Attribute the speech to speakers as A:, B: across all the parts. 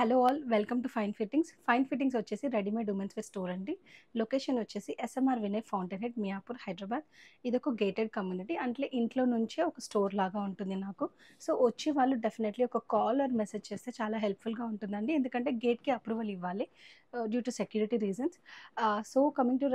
A: Hello all welcome to fine fittings. Fine fittings వచ్చేసి readymade women's wear store అండి. Location వచ్చేసి SMR Vinay fountain head, Miyapur, Hyderabad. ఇది ఒక gated community, అంటే ఇంట్లో నుంచే ఒక స్టోర్ లాగా ఉంటుంది నాకు. సో వచ్చి వాళ్ళు డెఫినెట్లీ ఒక కాల్ ఆర్ మెసేజ్ చేస్తే చాలా హెల్ప్ఫుల్గా ఉంటుందండి, ఎందుకంటే గేట్కి అప్రూవల్ ఇవ్వాలి due to security reasons. So coming to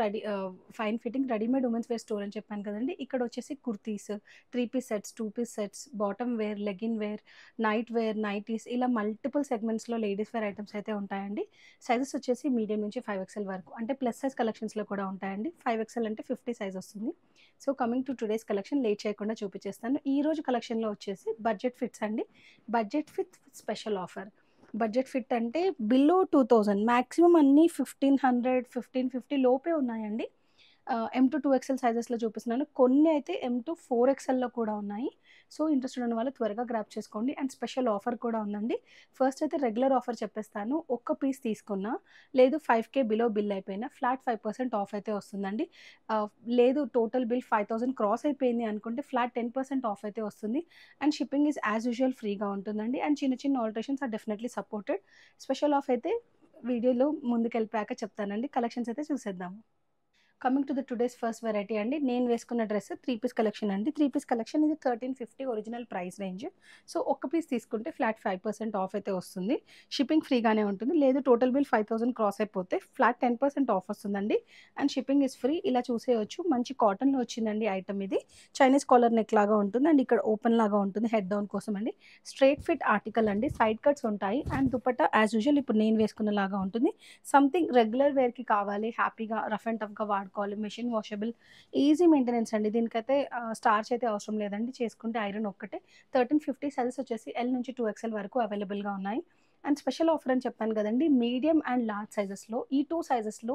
A: fine fitting readymade women's wear store అని చెప్పాను కదండి. ఇక్కడ వచ్చేసి kurtis, 3 piece sets, 2 piece sets, bottom wear, leggin wear, night wear, nighties, ఇలా మల్టిపుల్ సెగ్మెంట్స్లో లేడీస్ వేర్ ఐటమ్స్ అయితే ఉంటాయండి. సైజెస్ వచ్చేసి మీడియం నుంచి 5XL వరకు, అంటే ప్లస్ సైజ్ కలెక్షన్స్లో కూడా ఉంటాయండి. 5XL అంటే 50 సైజ్ వస్తుంది. So coming to today's collection, late చేయకుండా చూపించేస్తాను. ఈ రోజు కలెక్షన్లో వచ్చేసి బడ్జెట్ ఫిట్స్ అండి. Budget fit special offer. Budget fit అంటే బిలో 2000, మ్యాక్సిమం అన్నీ 1500, 1550 లోపే ఉన్నాయండి. M to 2XL సైజెస్లో చూపిస్తున్నాను. కొన్ని అయితే M to 4XLలో కూడా ఉన్నాయి. సో ఇంట్రెస్టెడ్ ఉన్న వాళ్ళు త్వరగా గ్రాప్ చేసుకోండి. అండ్ స్పెషల్ ఆఫర్ కూడా ఉందండి. ఫస్ట్ అయితే రెగ్యులర్ ఆఫర్ చెప్పేస్తాను. ఒక్క పీస్ తీసుకున్నా, లేదు 5K బిలో బిల్ అయిపోయినా ఫ్లాట్ 5% ఆఫ్ అయితే వస్తుందండి. లేదు టోటల్ బిల్ 5000 క్రాస్ అయిపోయింది అనుకుంటే ఫ్లాట్ 10% ఆఫ్ అయితే వస్తుంది. And shipping is as usual ఫ్రీగా ఉంటుందండి. అండ్ చిన్న చిన్న alterations are definitely supported. Special off అయితే వీడియోలో ముందుకెళ్ళిపోయాక చెప్తానండి. కలెక్షన్స్ అయితే చూసేద్దాము. Coming to the today's first variety అండి. నేను వేసుకున్న డ్రెస్ 3 పీస్ కలెక్షన్ అండి. 3 పీస్ కలెక్షన్ ఇది 1350 ఒరిజినల్ ప్రైస్ రేంజ్. సో ఒక్క పీస్ తీసుకుంటే ఫ్లాట్ 5% ఆఫ్ అయితే వస్తుంది. షిప్పింగ్ ఫ్రీగానే ఉంటుంది. లేదు టోటల్ బిల్ 5000 క్రాస్ అయిపోతే ఫ్లాట్ 10% ఆఫ్ వస్తుందండి. And shipping is free. ఇలా చూసేయచ్చు. మంచి కాటన్లో వచ్చిందండి ఐటమ్ ఇది. చైనీస్ కాలర్ నెక్ లాగా ఉంటుంది అండ్ ఇక్కడ ఓపెన్ లాగా ఉంటుంది హెడ్ డౌన్ కోసం అండి. స్ట్రైట్ ఫిట్ ఆర్టికల్ అండి. సైడ్ కట్స్ ఉంటాయి అండ్ దుపట్టా యాజ్ యూజువల్ ఇప్పుడు నేను వేసుకున్న లాగా ఉంటుంది. సంథింగ్ రెగ్యులర్ వేర్కి కావాలి, హ్యాపీగా రఫ్ అండ్ టఫ్గా వాడుకోవాలి, మెషిన్ వాషబుల్, ఈజీ మెయింటెనెన్స్ అండి. దీనికైతే స్టార్చ్ అయితే అవసరం లేదండి, చేసుకుంటే ఐరన్ ఒక్కటే. 1350 సైజెస్ వచ్చేసి L నుంచి 2XL వరకు అవైలబుల్గా ఉన్నాయి. అండ్ స్పెషల్ ఆఫర్ అని చెప్పాను కదండి, మీడియం అండ్ లార్జ్ సైజెస్లో ఈ 2 సైజెస్లో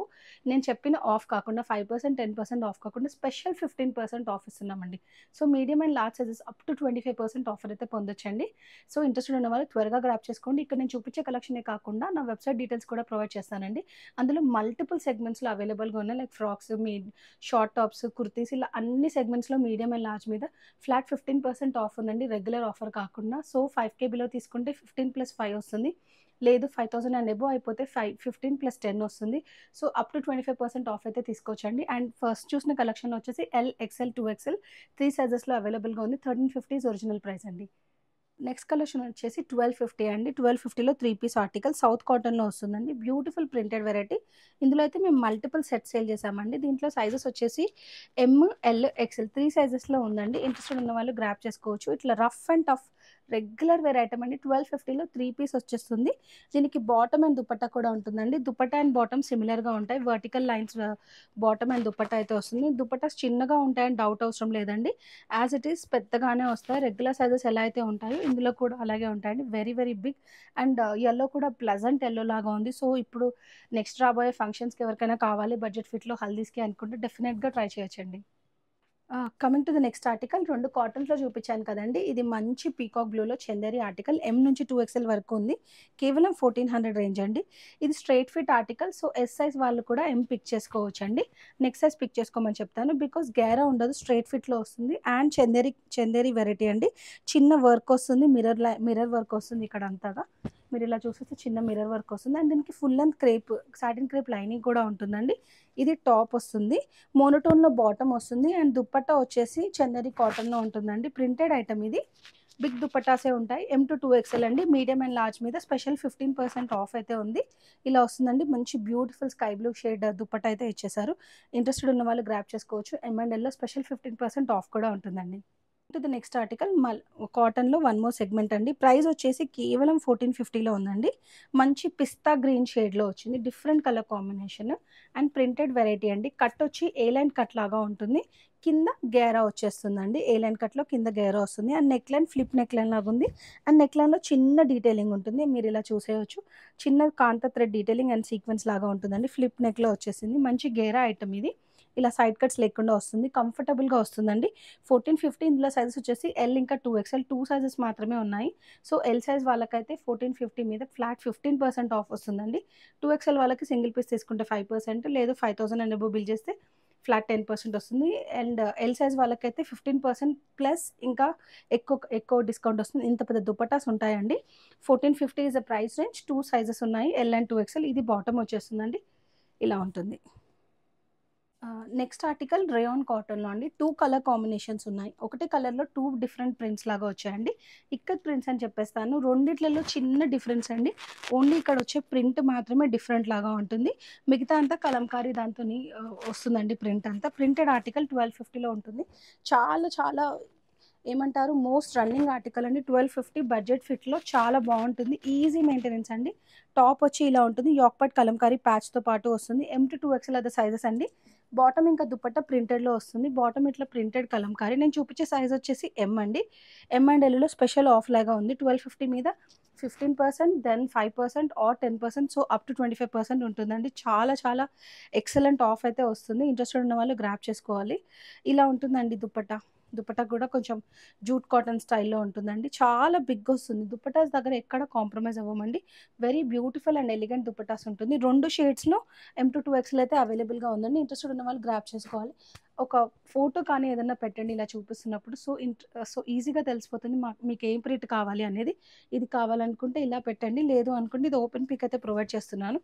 A: నేను చెప్పిన ఆఫ్ కాకుండా 5%, 10% ఆఫ్ కాకుండా స్పెషల్ 15% ఆఫ్ ఇస్తున్నామండి. So medium and large sizes up to 25% offer అయితే పొందొచ్చండి. సో ఇంట్రెస్టెడ్ ఉన్న వాళ్ళు త్వరగా గ్రాప్ చేసుకోండి. ఇక్కడ నేను చూపించే కలెక్షనే కాకుండా నా వెబ్సైట్ డీటెయిల్స్ కూడా ప్రొవైడ్ చేస్తానండి. అందులో మల్టిపుల్ సెగ్మెంట్స్లో అవైలబుల్గా ఉన్నాయి, like frocks, short tops, kurtis, ఇలా అన్ని సెగ్మెంట్స్లో మీడియం అండ్ లార్జ్ మీద ఫ్లాట్ 15% ఆఫ్ ఉందండి, రెగ్యులర్ ఆఫర్ కాకుండా. సో 5K బిలో తీసుకుంటే 15+5 వస్తుంది. లేదు 5000 అండ్ అబోవ్ అయిపోతే 15 + 10 వస్తుంది. సో అప్ టు 25% ఆఫ్ అయితే తీసుకోవచ్చండి. అండ్ ఫస్ట్ చూసిన కలెక్షన్ వచ్చేసి LXL, 2XL 3 సైజెస్లో అవైలబుల్గా ఉంది. 1350 ఒరిజినల్ ప్రైస్ అండి. నెక్స్ట్ కలెక్షన్ వచ్చేసి 1250 అండి. 1250లో 3 పీస్ ఆర్టికల్ సౌత్ కాటన్లో వస్తుందండి. Beautiful printed variety. ఇందులో అయితే మేము మల్టిపుల్ సెట్ సేల్ చేసామండి. దీంట్లో సైజెస్ వచ్చేసి ML, XL 3 సైజెస్లో ఉందండి. ఇంట్రెస్టెడ్ ఉన్న వాళ్ళు గ్రాప్ చేసుకోవచ్చు. ఇట్లా rough and tough regular wear item అండి. 1250లో 3 పీస్ వచ్చేస్తుంది. దీనికి బాటమ్ అండ్ దుపట్టా కూడా ఉంటుందండి. దుపట్టా అండ్ బాటమ్ సిమిలర్గా ఉంటాయి. Vertical lines bottom and dupatta అయితే వస్తుంది. దుపట్టాస్ చిన్నగా ఉంటాయని డౌట్ అవసరం లేదండి. యాజ్ ఇట్ ఈస్ పెద్దగానే వస్తాయి. రెగ్యులర్ సైజెస్ ఎలా అయితే ఉంటాయో ఇందులో కూడా అలాగే ఉంటాయండి. Very very big and yellow కూడా ప్లెజెంట్ యెల్లో లాగా ఉంది. సో ఇప్పుడు నెక్స్ట్ రాబోయే ఫంక్షన్స్కి ఎవరికైనా కావాలి బడ్జెట్ ఫిట్లో, హల్దీస్కి అనుకుంటే డెఫినెట్గా ట్రై చేయొచ్చండి. Coming to the next article, 2 కాటన్స్లో చూపించాను కదండి. ఇది మంచి పీకాక్ బ్లూలో చందేరి ఆర్టికల్, M నుంచి 2XL వరకు ఉంది. కేవలం 1400 రేంజ్ అండి. ఇది straight fit article. So S size వాళ్ళు కూడా M పిక్ చేసుకోవచ్చు అండి. నెక్స్ట్ సైజ్ పిక్ చేసుకోమని చెప్తాను, బికాస్ గేరా ఉండదు, స్ట్రైట్ ఫిట్లో వస్తుంది. అండ్ చందేరి వెరైటీ అండి. చిన్న వర్క్ వస్తుంది, మిర్రర్ వర్క్ వస్తుంది ఇక్కడ అంతగా. మీరు ఇలా చూసేస్తే చిన్న మిర్రర్ వర్క్ వస్తుంది. అండ్ దీనికి full length crepe, satin crepe lining కూడా ఉంటుందండి. ఇది టాప్ వస్తుంది. మోనోటోన్లో బాటమ్ వస్తుంది. అండ్ దుపట్టా వచ్చేసి చందేరి కాటన్లో ఉంటుందండి. ప్రింటెడ్ ఐటమ్ ఇది. బిగ్ దుపట్టాసే ఉంటాయి. M to 2XL అండి. మీడియం అండ్ లార్జ్ మీద స్పెషల్ 15% ఆఫ్ అయితే ఉంది. ఇలా వస్తుందండి. మంచి beautiful sky blue shade dupatta అయితే ఇచ్చేసారు. ఇంట్రెస్టెడ్ ఉన్న వాళ్ళు గ్రాప్ చేసుకోవచ్చు. M&Lలో స్పెషల్ 15% ఆఫ్ కూడా ఉంటుందండి. టు ద నెక్స్ట్ ఆర్టికల్ కాటన్లో వన్ మోర్ సెగ్మెంట్ అండి. ప్రైస్ వచ్చేసి కేవలం 1450లో ఉందండి. మంచి పిస్తా గ్రీన్ షేడ్లో వచ్చింది. Different colour combination and printed variety అండి. కట్ వచ్చి ఏ లైన్ కట్ లాగా ఉంటుంది. కింద గేరా వచ్చేస్తుందండి. ఏ లైన్ కట్లో కింద గేరా వస్తుంది. And neck line flip neck line లాగా ఉంది. అండ్ నెక్ లైన్లో చిన్న డీటెయిలింగ్ ఉంటుంది. మీరు ఇలా చూసేయచ్చు. చిన్న కాంత థ్రెడ్ డీటెయిలింగ్ అండ్ సీక్వెన్స్ లాగా ఉంటుందండి. ఫ్లిప్ నెక్లో వచ్చేసింది. మంచి గేరా ఐటమ్ ఇది. ఇలా సైడ్ కట్స్ లేకుండా వస్తుంది. కంఫర్టబుల్గా వస్తుందండి. 1450. ఇందులో సైజెస్ వచ్చేసి L ఇంకా 2XL 2 సైజెస్ మాత్రమే ఉన్నాయి. సో ఎల్ సైజ్ వాళ్ళకైతే 1450 మీద ఫ్లాట్ 15% ఆఫ్ వస్తుందండి. 2XL వాళ్ళకి సింగిల్ పీస్ తీసుకుంటే 5%, లేదు 5000 అండ్ అబోవ్ బిల్ చేస్తే ఫ్లాట్ 10% వస్తుంది. అండ్ ఎల్ సైజ్ వాళ్ళకైతే 15% ప్లస్ ఇంకా ఎక్కువ డిస్కౌంట్ వస్తుంది. ఇంత పెద్ద దుపట్టాస్ ఉంటాయండి. 1450 is the price range. 2 sizes ఉన్నాయి, ఎల్ అండ్ 2XL. ఇది బాటమ్ వచ్చేస్తుందండి, ఇలా ఉంటుంది. నెక్స్ట్ ఆర్టికల్ రేయాన్ కాటన్లో అండి. 2 కలర్ కాంబినేషన్స్ ఉన్నాయి. ఒకటే కలర్లో 2 డిఫరెంట్ ప్రింట్స్ లాగా వచ్చాయండి. ఇక్కత్ ప్రింట్స్ అని చెప్పేస్తాను. రెండిట్లలో చిన్న డిఫరెన్స్ అండి. ఓన్లీ ఇక్కడ వచ్చే ప్రింట్ మాత్రమే డిఫరెంట్ లాగా ఉంటుంది. మిగతా అంతా కలంకారీ దాంతోని వస్తుందండి. ప్రింట్ అంతా ప్రింటెడ్ ఆర్టికల్ 1250లో ఉంటుంది. చాలా చాలా ఏమంటారు, మోస్ట్ రన్నింగ్ ఆర్టికల్ అండి. 1250 బడ్జెట్ ఫిట్లో చాలా బాగుంటుంది. ఈజీ మెయింటెనెన్స్ అండి. టాప్ వచ్చి ఇలా ఉంటుంది. యాక్పట్ కలంకారీ ప్యాచ్తో పాటు వస్తుంది. M to 2XL అదే సైజెస్ అండి. బాటమ్ ఇంకా దుపట్టా ప్రింటెడ్లో వస్తుంది. బాటమ్ ఇట్లా ప్రింటెడ్ కలంకారీ. నేను చూపించే సైజ్ వచ్చేసి M అండి. M అండ్ Lలో స్పెషల్ ఆఫ్ లాగా ఉంది. 1250 మీద 15%, then 5% or 10%, so up to 25% ఉంటుందండి. చాలా చాలా ఎక్సలెంట్ ఆఫ్ అయితే వస్తుంది. ఇంట్రెస్టెడ్ ఉన్న వాళ్ళు గ్రాప్ చేసుకోవాలి. ఇలా ఉంటుందండి దుపట్టా. దుపట్టా కూడా కొంచెం జూట్ కాటన్ స్టైల్లో ఉంటుందండి. చాలా బిగ్ వస్తుంది. దుపట్టాస్ దగ్గర ఎక్కడ కాంప్రమైజ్ అవ్వమండి. Very beautiful and elegant dupattas ఉంటుంది. 2 షేడ్స్లో M to 2XL అయితే అవైలబుల్గా ఉందండి. ఇంట్రెస్టెడ్ ఉన్న వాళ్ళు గ్రాప్ చేసుకోవాలి. ఒక ఫోటో కానీ ఏదన్నా పెట్టండి ఇలా చూపిస్తున్నప్పుడు. సో ఈజీగా తెలిసిపోతుంది మీకు ఏం ప్రింట్ కావాలి అనేది. ఇది కావాలనుకుంటే ఇలా పెట్టండి, లేదు అనుకుంటే ఇది ఓపెన్ పిక్ అయితే ప్రొవైడ్ చేస్తున్నాను.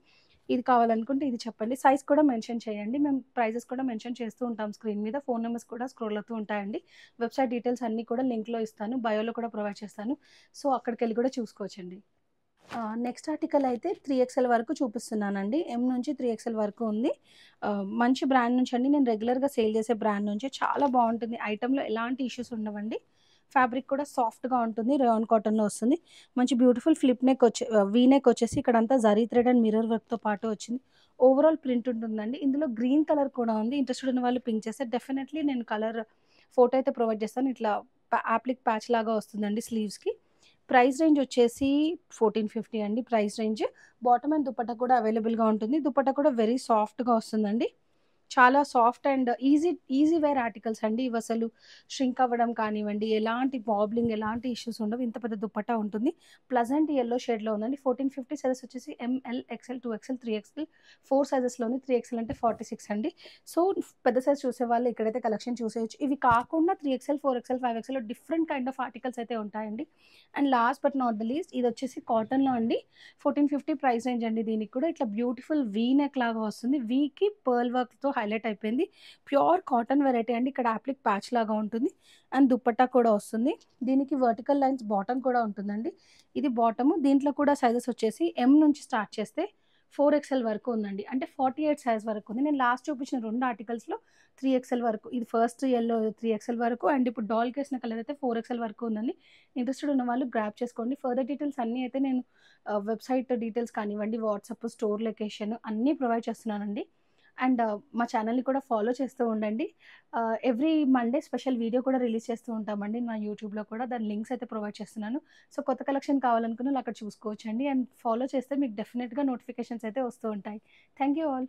A: ఇది కావాలనుకుంటే ఇది చెప్పండి. సైజ్ కూడా మెన్షన్ చేయండి. మేము ప్రైజెస్ కూడా మెన్షన్ చేస్తూ ఉంటాం స్క్రీన్ మీద. ఫోన్ నెంబర్స్ కూడా స్క్రోల్ అవుతూ ఉంటాయండి. వెబ్సైట్ డీటెయిల్స్ అన్నీ కూడా లింక్లో ఇస్తాను, బయోలో కూడా ప్రొవైడ్ చేస్తాను. సో అక్కడికి వెళ్ళి కూడా చూసుకోవచ్చండి. నెక్స్ట్ ఆర్టికల్ అయితే 3XL వరకు చూపిస్తున్నానండి. M నుంచి 3XL వరకు ఉంది. మంచి బ్రాండ్ నుంచి అండి. నేను రెగ్యులర్గా సేల్ చేసే బ్రాండ్ నుంచి. చాలా బాగుంటుంది. ఐటెంలో ఎలాంటి ఇష్యూస్ ఉండవండి. ఫ్యాబ్రిక్ కూడా సాఫ్ట్గా ఉంటుంది. రేయాన్ కాటన్లో వస్తుంది. మంచి beautiful flip neck V neck వచ్చేసి ఇక్కడంతా జరీ థ్రెడ్ అండ్ మిర్రర్ వర్క్తో పాటు వచ్చింది. ఓవరాల్ ప్రింట్ ఉంటుందండి. ఇందులో గ్రీన్ కలర్ కూడా ఉంది. ఇంట్రెస్టెడ్ ఉన్న వాళ్ళు పింక్ చేస్తే డెఫినెట్లీ నేను కలర్ ఫోటో అయితే ప్రొవైడ్ చేస్తాను. ఇట్లా యాప్లిక్ ప్యాచ్ లాగా వస్తుందండి స్లీవ్స్కి. ప్రైస్ రేంజ్ వచ్చేసి 1450 అండి price range. Bottom and dupatta కూడా అవైలబుల్గా ఉంటుంది. దుపట్టా కూడా వెరీ సాఫ్ట్గా వస్తుందండి. చాలా soft and easy wear articles అండి. ఇవి అసలు ష్రింక్ అవ్వడం కానివ్వండి, ఎలాంటి బాబ్లింగ్, ఎలాంటి ఇష్యూస్ ఉండవు. ఇంత పెద్ద దుపట్టా ఉంటుంది. ప్లజెంట్ యెల్లో షేడ్లో ఉందండి. 1450 సైజెస్ వచ్చేసి ML, XL, 2XL, 3XL, 4 సైజెస్లో ఉంది. 3XL అంటే 46 అండి. సో పెద్ద సైజ్ చూసే వాళ్ళు ఇక్కడైతే కలెక్షన్ చూసేయచ్చు. ఇవి కాకుండా 3XL, 4XL, 5XL different kind of articles అయితే ఉంటాయండి. And last but not the least ఇది వచ్చేసి కాటన్లో అండి. 1450 ప్రైస్ రేంజ్ అండి. దీనికి కూడా ఇట్లా బ్యూటిఫుల్ వీ నెక్ లాగా వస్తుంది. వీకి పర్ల్ వర్క్తో హైలైట్ అయిపోయింది. ప్యూర్ కాటన్ వెరైటీ అండి. ఇక్కడ యాప్లిక్ ప్యాచ్ లాగా ఉంటుంది. అండ్ దుపట్టా కూడా వస్తుంది. దీనికి వర్టికల్ లైన్స్ బాటమ్ కూడా ఉంటుందండి. ఇది బాటము. దీంట్లో కూడా సైజెస్ వచ్చేసి M నుంచి స్టార్ట్ చేస్తే 4XL వరకు ఉందండి. అంటే 48 సైజ్ వరకు ఉంది. నేను లాస్ట్ చూపించిన 2 ఆర్టికల్స్లో 3XL వరకు, ఇది ఫస్ట్ యెల్లో 3XL వరకు, అండ్ ఇప్పుడు డాల్ కేసిన కలర్ అయితే 4XL వరకు ఉందండి. ఇంట్రెస్టెడ్ ఉన్న వాళ్ళు గ్రాప్ చేసుకోండి. ఫర్దర్ డీటెయిల్స్ అన్నీ అయితే నేను వెబ్సైట్ డీటెయిల్స్ కానివ్వండి, వాట్సాప్, స్టోర్ లొకేషన్ అన్నీ ప్రొవైడ్ చేస్తున్నానండి. అండ్ మా ఛానల్ని కూడా ఫాలో చేస్తూ ఉండండి. ఎవ్రీ మండే స్పెషల్ వీడియో కూడా రిలీజ్ చేస్తూ ఉంటామండి నా యూట్యూబ్లో కూడా. దాని లింక్స్ అయితే ప్రొవైడ్ చేస్తున్నాను. సో కొత్త కలెక్షన్ కావాలనుకున్న వాళ్ళు అక్కడ చూసుకోవచ్చండి. అండ్ ఫాలో చేస్తే మీకు డెఫినెట్గా నోటిఫికేషన్స్ అయితే వస్తూ ఉంటాయి. Thank you all.